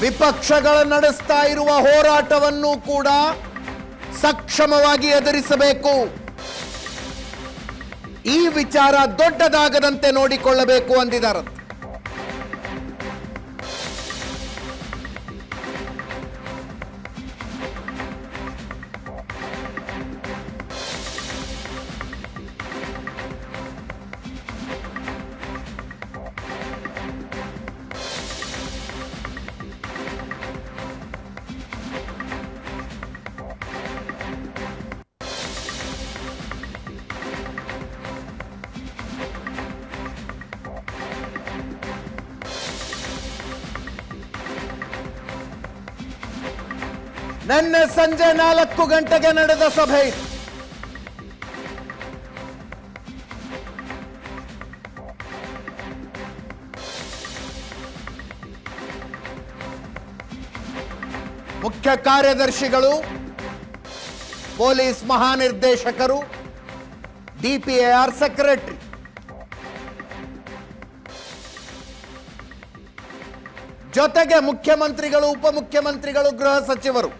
ವಿಪಕ್ಷಗಳು ನಡೆಸ್ತಾ ಇರುವ ಹೋರಾಟವನ್ನು ಕೂಡ ಸಕ್ಷಮವಾಗಿ ಎದುರಿಸಬೇಕು. ಈ ವಿಚಾರ ದೊಡ್ಡದಾಗದಂತೆ ನೋಡಿಕೊಳ್ಳಬೇಕು ಅಂದಿದ್ದಾರೆ. ನಿನ್ನೆ ಸಂಜೆ 4 ಗಂಟೆಗೆ ನಡೆದ ಸಭೆ. ಮುಖ್ಯ ಕಾರ್ಯದರ್ಶಿಗಳು, ಪೊಲೀಸ್ ಮಹಾನಿರ್ದೇಶಕರು, ಡಿಪಿಎಆರ್ ಸೆಕ್ರೆಟರಿ, ಜೊತೆಗೆ ಮುಖ್ಯಮಂತ್ರಿಗಳು, ಉಪಮುಖ್ಯಮಂತ್ರಿಗಳು, ಗೃಹ ಸಚಿವರು.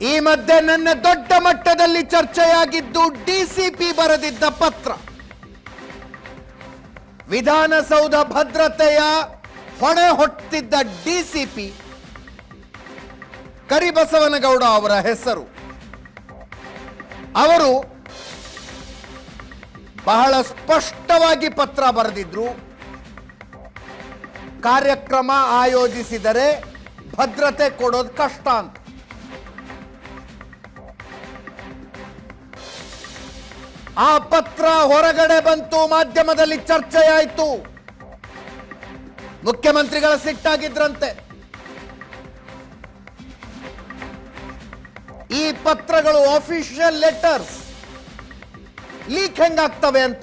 ಈ ಮಧ್ಯೆ ನಿನ್ನೆ ದೊಡ್ಡ ಮಟ್ಟದಲ್ಲಿ ಚರ್ಚೆಯಾಗಿದ್ದು ಡಿಸಿಪಿ ಬರೆದಿದ್ದ ಪತ್ರ. ವಿಧಾನಸೌಧ ಭದ್ರತೆಯ ಹೊಣೆ ಹೊತ್ತಿದ್ದ ಡಿಸಿಪಿ ಕರಿಬಸವನಗೌಡ ಅವರ ಹೆಸರು. ಅವರು ಬಹಳ ಸ್ಪಷ್ಟವಾಗಿ ಪತ್ರ ಬರೆದಿದ್ರು. ಕಾರ್ಯಕ್ರಮ ಆಯೋಜಿಸಿದರೆ ಭದ್ರತೆ ಕೊಡೋದು ಕಷ್ಟ ಅಂತ. ಆ ಪತ್ರ ಹೊರಗಡೆ ಬಂತು, ಮಾಧ್ಯಮದಲ್ಲಿ ಚರ್ಚೆಯಾಯಿತು. ಮುಖ್ಯಮಂತ್ರಿಗಳ ಸಿಟ್ಟಾಗಿದ್ರಂತೆ. ಈ ಪತ್ರಗಳು ಆಫಿಷಿಯಲ್ ಲೆಟರ್ಸ್ ಲೀಕ್ ಹೆಂಗಾಗ್ತವೆ ಅಂತ.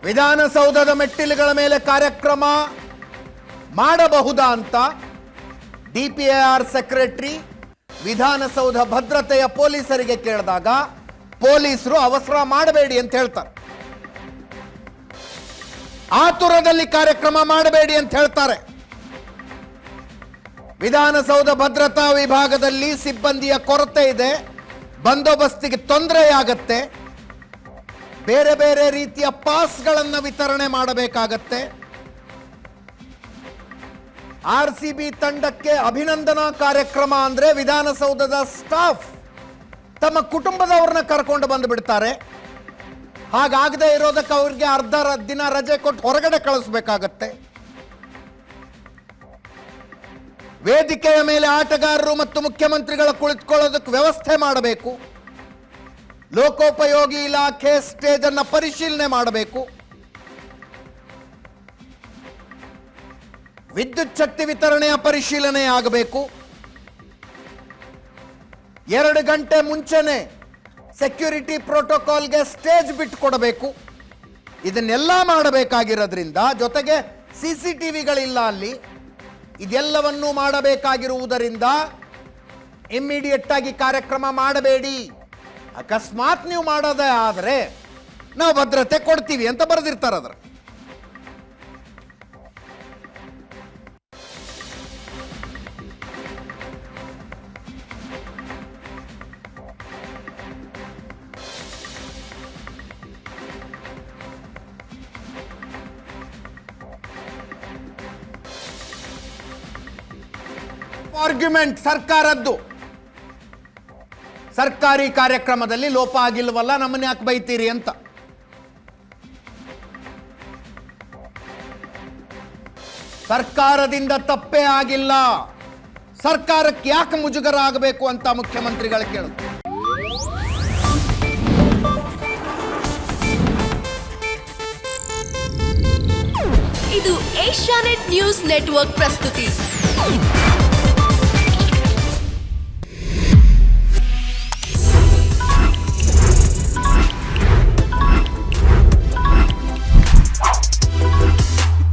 ವಿಧಾನಸೌಧದ ಮೆಟ್ಟಿಲುಗಳ ಮೇಲೆ ಕಾರ್ಯಕ್ರಮ ಮಾಡಬಹುದಾ ಅಂತ ಡಿಪಿಎಆರ್ ಸೆಕ್ರೆಟರಿ ವಿಧಾನಸೌಧ ಭದ್ರತೆಯ ಪೊಲೀಸರಿಗೆ ಕೇಳಿದಾಗ ಪೊಲೀಸರು ಅವಸರ ಮಾಡಬೇಡಿ ಅಂತ ಹೇಳ್ತಾರೆ. ಆತುರದಲ್ಲಿ ಕಾರ್ಯಕ್ರಮ ಮಾಡಬೇಡಿ ಅಂತ ಹೇಳ್ತಾರೆ. ವಿಧಾನಸೌಧ ಭದ್ರತಾ ವಿಭಾಗದಲ್ಲಿ ಸಿಬ್ಬಂದಿಯ ಕೊರತೆ ಇದೆ, ಬಂದೋಬಸ್ತಿಗೆ ತೊಂದರೆಯಾಗತ್ತೆ, ಬೇರೆ ಬೇರೆ ರೀತಿಯ ಪಾಸ್ಗಳನ್ನು ವಿತರಣೆ ಮಾಡಬೇಕಾಗತ್ತೆ. ಆರ್ಸಿಬಿ ತಂಡಕ್ಕೆ ಅಭಿನಂದನಾ ಕಾರ್ಯಕ್ರಮ ಅಂದ್ರೆ ವಿಧಾನಸೌಧದ ಸ್ಟಾಫ್ ತಮ್ಮ ಕುಟುಂಬದವ್ರನ್ನ ಕರ್ಕೊಂಡು ಬಂದು ಬಿಡ್ತಾರೆ. ಹಾಗಾಗದೆ ಇರೋದಕ್ಕೆ ಅವ್ರಿಗೆ ಅರ್ಧ ದಿನ ರಜೆ ಕೊಟ್ಟು ಹೊರಗಡೆ ಕಳಿಸ್ಬೇಕಾಗತ್ತೆ. ವೇದಿಕೆಯ ಮೇಲೆ ಆಟಗಾರರು ಮತ್ತು ಮುಖ್ಯಮಂತ್ರಿಗಳ ಕುಳಿತುಕೊಳ್ಳೋದಕ್ಕೆ ವ್ಯವಸ್ಥೆ ಮಾಡಬೇಕು. ಲೋಕೋಪಯೋಗಿ ಇಲಾಖೆ ಸ್ಟೇಜ್ ಅನ್ನ ಪರಿಶೀಲನೆ ಮಾಡಬೇಕು. ವಿದ್ಯುತ್ ಶಕ್ತಿ ವಿತರಣೆಯ ಪರಿಶೀಲನೆ ಆಗಬೇಕು. 2 ಗಂಟೆ ಮುಂಚೆನೆ ಸೆಕ್ಯೂರಿಟಿ ಪ್ರೋಟೋಕಾಲ್ಗೆ ಸ್ಟೇಜ್ ಬಿಟ್ಟು ಕೊಡಬೇಕು. ಇದನ್ನೆಲ್ಲ ಮಾಡಬೇಕಾಗಿರೋದ್ರಿಂದ, ಜೊತೆಗೆ CCTVಗಳಿಲ್ಲ ಅಲ್ಲಿ. ಇದೆಲ್ಲವನ್ನೂ ಮಾಡಬೇಕಾಗಿರುವುದರಿಂದ ಇಮ್ಮಿಡಿಯೇಟ್ ಆಗಿ ಕಾರ್ಯಕ್ರಮ ಮಾಡಬೇಡಿ. ಅಕಸ್ಮಾತ್ ನೀವು ಮಾಡೋದೇ ಆದರೆ ನಾವು ಭದ್ರತೆ ಕೊಡ್ತೀವಿ ಅಂತ ಬರೆದಿರ್ತಾರೆ ಅದರ. ಆರ್ಗ್ಯುಮೆಂಟ್ ಸರ್ಕಾರದ್ದು. ಸರ್ಕಾರಿ ಕಾರ್ಯಕ್ರಮದಲ್ಲಿ ಲೋಪ ಆಗಿಲ್ವಲ್ಲ, ನಮ್ಮನ್ನ ಯಾಕೆ ಬೈತೀರಿ ಅಂತ. ಸರ್ಕಾರದಿಂದ ತಪ್ಪೇ ಆಗಿಲ್ಲ, ಸರ್ಕಾರಕ್ಕೆ ಯಾಕೆ ಮುಜುಗರ ಆಗಬೇಕು ಅಂತ ಮುಖ್ಯಮಂತ್ರಿಗಳು ಕೇಳಿದ್ರು. ಇದು ಏಷ್ಯಾನೆಟ್ ನ್ಯೂಸ್ ನೆಟ್ವರ್ಕ್ ಪ್ರಸ್ತುತಿ.